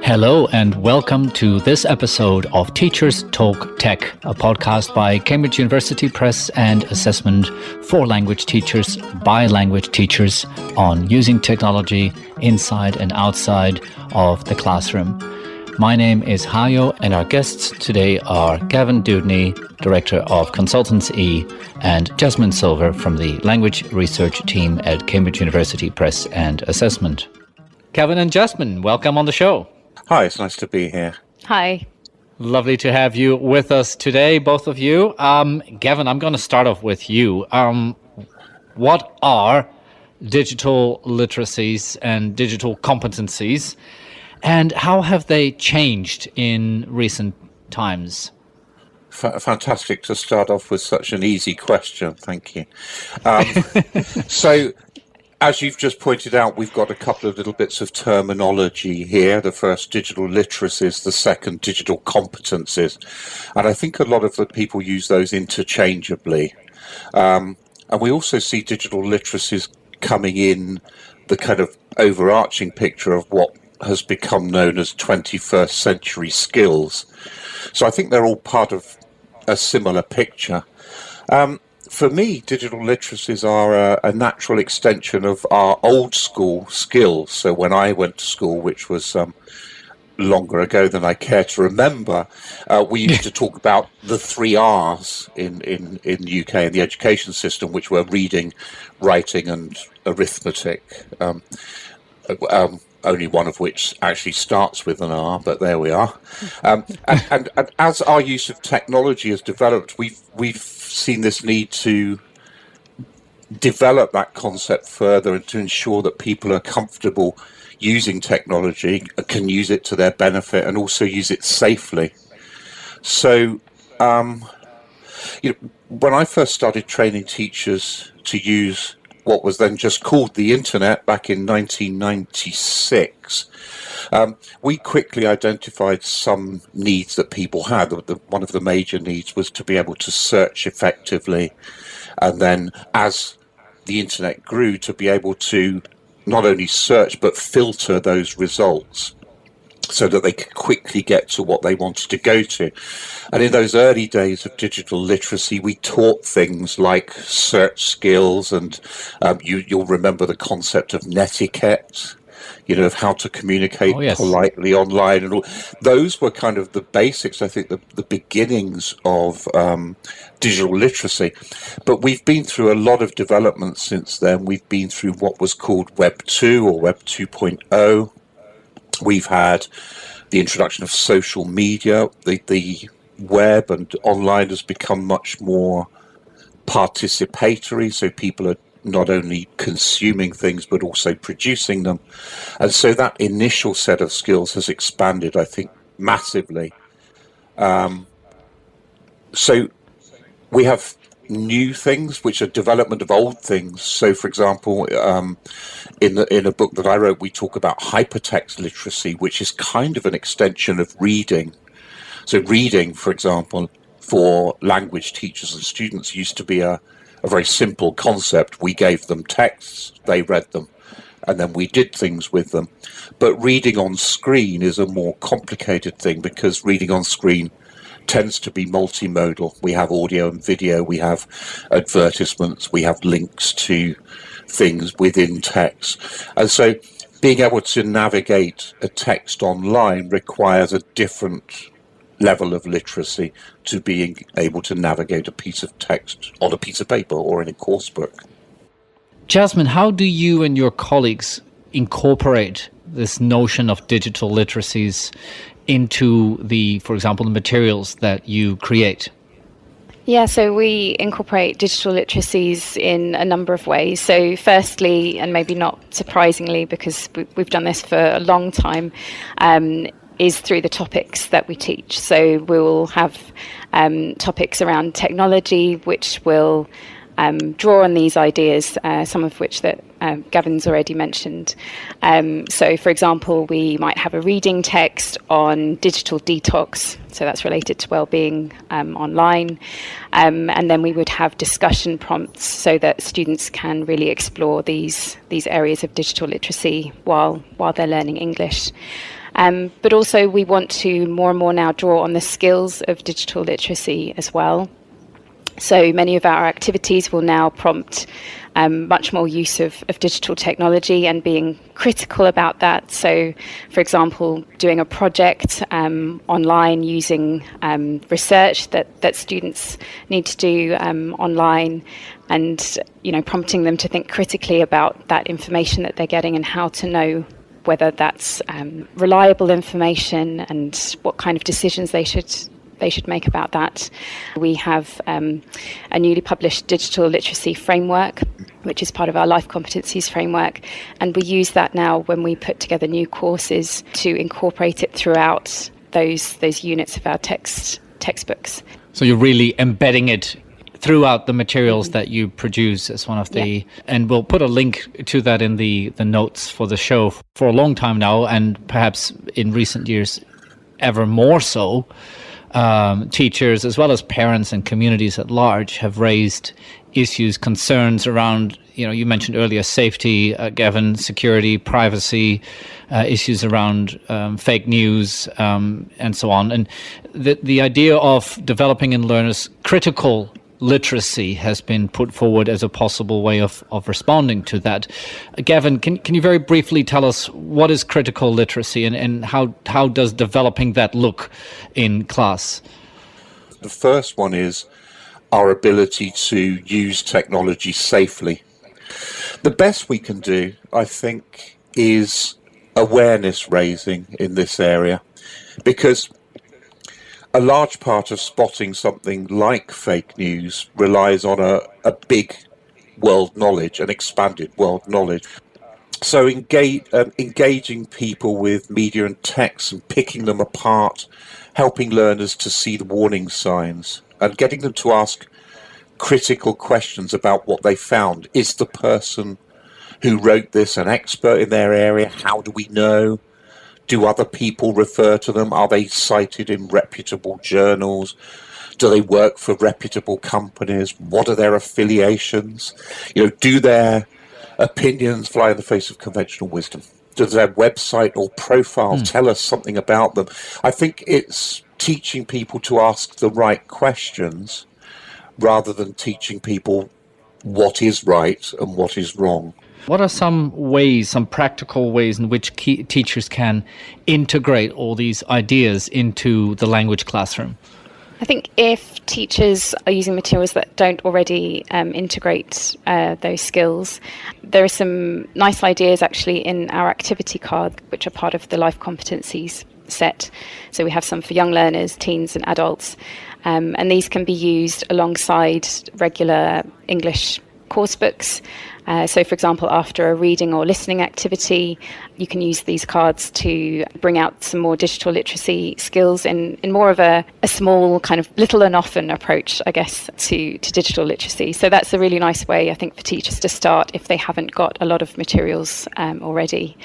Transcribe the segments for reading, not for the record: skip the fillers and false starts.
Hello and welcome to this episode of Teachers Talk Tech, a podcast by Cambridge University Press and Assessment for language teachers by language teachers on using technology inside and outside of the classroom. My name is Hayo and our guests today are Gavin Dewdney, Director of Consultants E, and Jasmine Silver from the Language Research Team at Cambridge University Press and Assessment. Gavin and Jasmine, welcome on the show. Hi, it's nice to be here. Hi. Lovely to have you with us today, both of you. Gavin, I'm going to start off with you. What are digital literacies and digital competencies, and how have they changed in recent times? Fantastic to start off with such an easy question. Thank you. So, as you've just pointed out, we've got a couple of little bits of terminology here. The first, digital literacies, the second, digital competencies. And I think a lot of the people use those interchangeably. And we also see digital literacies coming in the kind of overarching picture of what has become known as 21st century skills. So I think they're all part of a similar picture. For me, digital literacies are a natural extension of our old school skills. So when I went to school, which was longer ago than I care to remember, we used to talk about the 3 R's in the UK in the education system, which were reading, writing and arithmetic. Only one of which actually starts with an R, but there we are. And as our use of technology has developed, we've seen this need to develop that concept further and to ensure that people are comfortable using technology, can use it to their benefit, and also use it safely. So, when I first started training teachers to use what was then just called the internet back in 1996, we quickly identified some needs that people had. One of the major needs was to be able to search effectively, and then as the internet grew, to be able to not only search but filter those results so that they could quickly get to what they wanted to go to. And in those early days of digital literacy, we taught things like search skills, and you'll remember the concept of netiquette, of how to communicate politely online. And all those were kind of the basics, I think, the beginnings of digital literacy. But we've been through a lot of development since then. We've been through what was called Web 2 or Web 2.0. We've had the introduction of social media. The web and online has become much more participatory, so people are not only consuming things but also producing them. And so that initial set of skills has expanded, I think, massively. So we have new things which are development of old things. So, for example, in a book that I wrote, we talk about hypertext literacy, which is kind of an extension of reading. So reading, for example, for language teachers and students used to be a very simple concept. We gave them texts, they read them, and then we did things with them. But reading on screen is a more complicated thing, because reading on screen tends to be multimodal. We have audio and video, we have advertisements, we have links to things within text. And so being able to navigate a text online requires a different level of literacy to being able to navigate a piece of text on a piece of paper or in a course book. Jasmine, how do you and your colleagues incorporate this notion of digital literacies into for example, the materials that you create? Yeah, so we incorporate digital literacies in a number of ways. So firstly, and maybe not surprisingly because we've done this for a long time, is through the topics that we teach. So we will have topics around technology, which will draw on these ideas, some of which that Gavin's already mentioned. So, for example, we might have a reading text on digital detox, so that's related to well-being online, and then we would have discussion prompts so that students can really explore these areas of digital literacy while they're learning English. But also we want to more and more now draw on the skills of digital literacy as well. So many of our activities will now prompt much more use of digital technology and being critical about that. So, for example, doing a project online using research that students need to do online, and prompting them to think critically about that information that they're getting and how to know whether that's reliable information and what kind of decisions they should make about that. We have a newly published digital literacy framework, which is part of our life competencies framework, and we use that now when we put together new courses to incorporate it throughout those units of our textbooks. So you're really embedding it throughout the materials that you produce as one of the, and we'll put a link to that in the notes for the show. For a long time now, and perhaps in recent years ever more so, teachers as well as parents and communities at large have raised issues, concerns around, you mentioned earlier, safety, Gavin, security, privacy, issues around fake news, and so on. And the idea of developing in learners critical literacy has been put forward as a possible way of responding to that. Gavin, can you very briefly tell us what is critical literacy and how does developing that look in class? The first one is our ability to use technology safely. The best we can do, I think, is awareness raising in this area, because a large part of spotting something like fake news relies on a big world knowledge, an expanded world knowledge. So engaging people with media and text and picking them apart, helping learners to see the warning signs and getting them to ask critical questions about what they found. Is the person who wrote this an expert in their area? How do we know? Do other people refer to them? Are they cited in reputable journals? Do they work for reputable companies? What are their affiliations? Do their opinions fly in the face of conventional wisdom? Does their website or profile tell us something about them? I think it's teaching people to ask the right questions rather than teaching people what is right and what is wrong. What are some practical ways in which teachers can integrate all these ideas into the language classroom? I think if teachers are using materials that don't already integrate those skills, there are some nice ideas actually in our activity card, which are part of the life competencies set. So we have some for young learners, teens and adults, and these can be used alongside regular English course books. So, for example, after a reading or listening activity, you can use these cards to bring out some more digital literacy skills in more of a small kind of little and often approach, I guess, to digital literacy. So that's a really nice way, I think, for teachers to start if they haven't got a lot of materials already.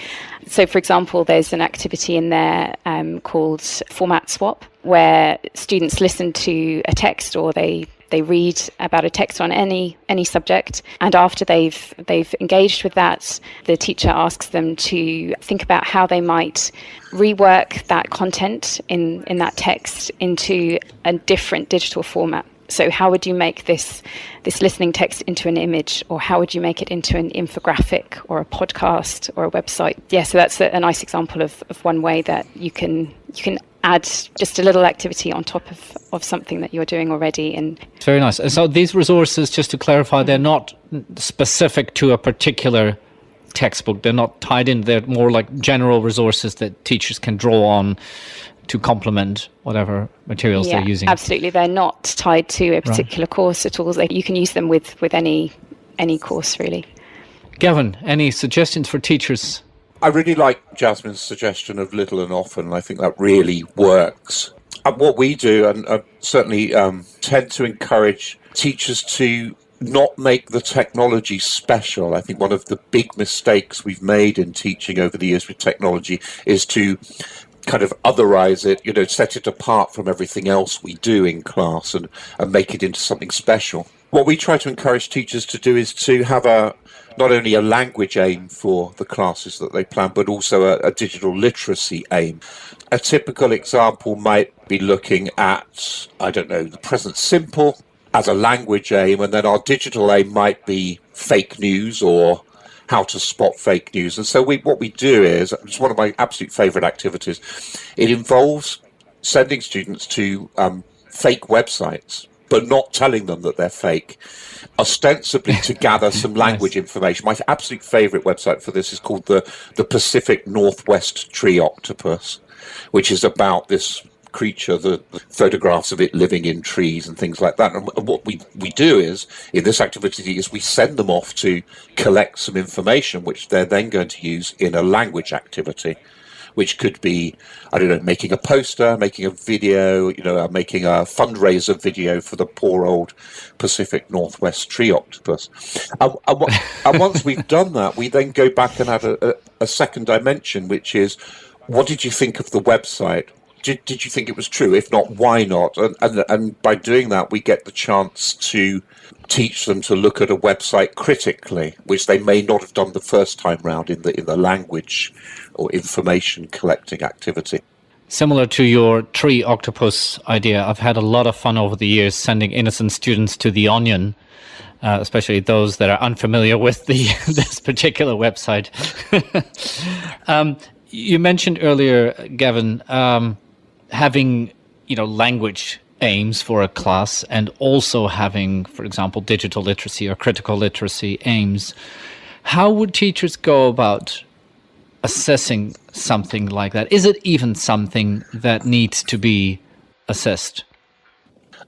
So, for example, there's an activity in there called Format Swap, where students listen to a text or they read about a text on any subject, and after they've engaged with that, the teacher asks them to think about how they might rework that content in that text into a different digital format. So how would you make this listening text into an image, or how would you make it into an infographic or a podcast or a website? Yeah, so that's a nice example of one way that you can add just a little activity on top of something that you're doing already. And it's very nice. So these resources, just to clarify, they're not specific to a particular textbook. They're not tied in. They're more like general resources that teachers can draw on to complement whatever materials they're using. Absolutely. They're not tied to a particular course at all. You can use them with any course, really. Gavin, any suggestions for teachers? I really like Jasmine's suggestion of little and often. I think that really works. And what we do, and certainly tend to encourage teachers to not make the technology special. I think one of the big mistakes we've made in teaching over the years with technology is to kind of otherize it, set it apart from everything else we do in class and make it into something special. What we try to encourage teachers to do is to have not only a language aim for the classes that they plan, but also a digital literacy aim. A typical example might be looking at, the present simple as a language aim, and then our digital aim might be fake news or how to spot fake news. And so what we do is, it's one of my absolute favourite activities, it involves sending students to fake websites, but not telling them that they're fake, ostensibly to gather some language information. My absolute favourite website for this is called the Pacific Northwest Tree Octopus, which is about this creature, the photographs of it living in trees and things like that. And what we do is, in this activity, is we send them off to collect some information, which they're then going to use in a language activity, which could be, making a poster, making a video, making a fundraiser video for the poor old Pacific Northwest Tree Octopus. And once we've done that, we then go back and add a second dimension, which is, what did you think of the website? Did you think it was true? If not, why not? And by doing that, we get the chance to teach them to look at a website critically, which they may not have done the first time round in the language or information collecting activity. Similar to your tree octopus idea, I've had a lot of fun over the years sending innocent students to The Onion, especially those that are unfamiliar with this particular website. You mentioned earlier, Gavin, having language aims for a class and also having, for example, digital literacy or critical literacy aims. How would teachers go about assessing something like that? Is it even something that needs to be assessed?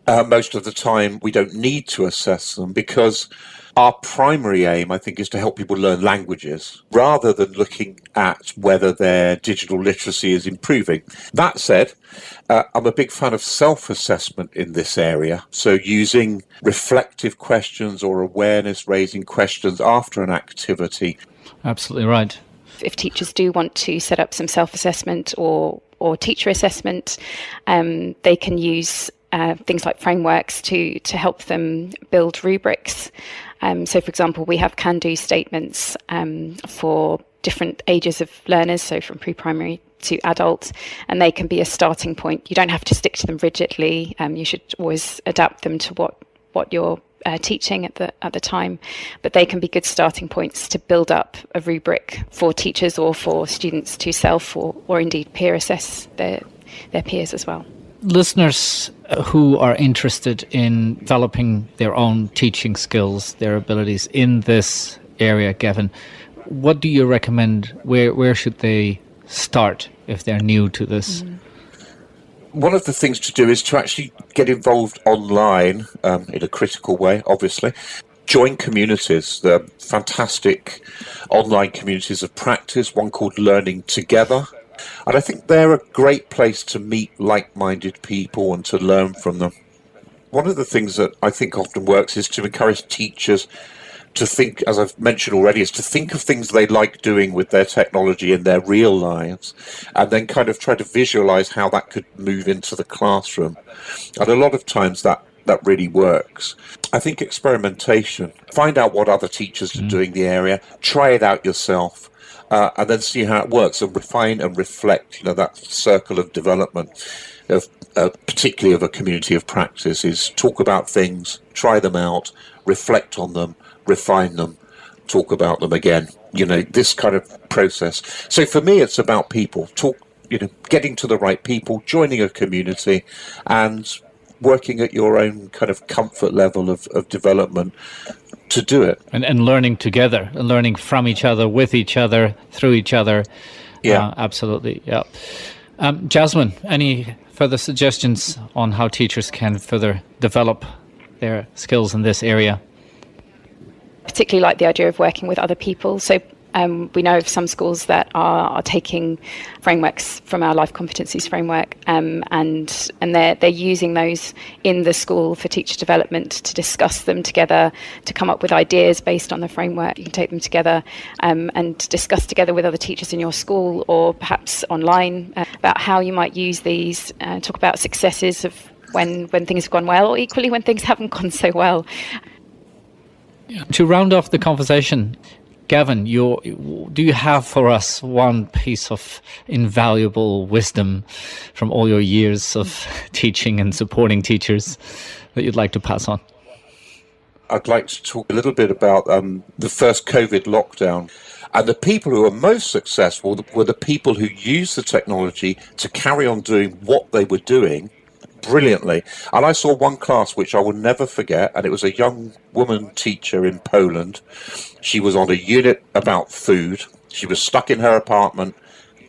Most of the time, we don't need to assess them because our primary aim, I think, is to help people learn languages rather than looking at whether their digital literacy is improving. That said, I'm a big fan of self-assessment in this area. So using reflective questions or awareness-raising questions after an activity. Absolutely right. If teachers do want to set up some self-assessment or teacher assessment, they can use things like frameworks to help them build rubrics. So, for example, we have can-do statements for different ages of learners, so from pre-primary to adult, and they can be a starting point. You don't have to stick to them rigidly. You should always adapt them to what you're teaching at the time, but they can be good starting points to build up a rubric for teachers or for students to self or indeed peer assess their peers as well. Listeners who are interested in developing their own teaching skills, their abilities in this area, Gavin, what do you recommend? Where should they start if they're new to this? One of the things to do is to actually get involved online in a critical way, obviously. Join communities. There are fantastic online communities of practice, one called Learning Together. And I think they're a great place to meet like-minded people and to learn from them. One of the things that I think often works is to encourage teachers to think, as I've mentioned already, is to think of things they like doing with their technology in their real lives and then kind of try to visualize how that could move into the classroom. And a lot of times that really works. I think experimentation, find out what other teachers are doing in the area, try it out yourself. And then see how it works and refine and reflect, that circle of development, particularly of a community of practice, is talk about things, try them out, reflect on them, refine them, talk about them again, this kind of process. So for me, it's about people, getting to the right people, joining a community and working at your own kind of comfort level of development to do it. And learning together, and learning from each other, with each other, through each other. Yeah, absolutely. Yeah. Jasmine, any further suggestions on how teachers can further develop their skills in this area? Particularly like the idea of working with other people. So We know of some schools that are taking frameworks from our life competencies framework, and they're using those in the school for teacher development, to discuss them together, to come up with ideas based on the framework. You can take them together and discuss together with other teachers in your school, or perhaps online, about how you might use these. Talk about successes of when things have gone well, or equally when things haven't gone so well. To round off the conversation, Gavin, do you have for us one piece of invaluable wisdom from all your years of teaching and supporting teachers that you'd like to pass on? I'd like to talk a little bit about the first COVID lockdown. And the people who were most successful were the people who used the technology to carry on doing what they were doing brilliantly. And I saw one class which I will never forget, and it was a young woman teacher in Poland. She was on a unit about food. She was stuck in her apartment,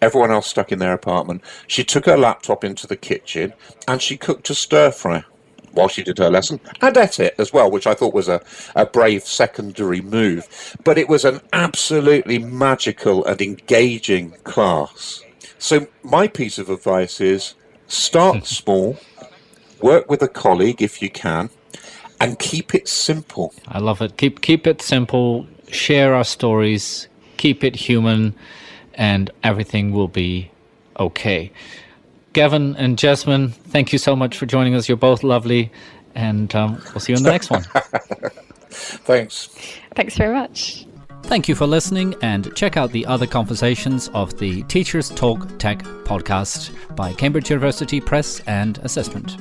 everyone else stuck in their apartment. She took her laptop into the kitchen and she cooked a stir fry while she did her lesson, and ate it as well, which I thought was a brave secondary move. But it was an absolutely magical and engaging class. So my piece of advice is start small, work with a colleague if you can, and keep it simple. I love it. Keep it simple, share our stories, keep it human, and everything will be okay. Gavin and Jasmine, thank you so much for joining us. You're both lovely, and we'll see you in the next one. Thanks. Thanks very much. Thank you for listening, and check out the other conversations of the Teachers Talk Tech podcast by Cambridge University Press and Assessment.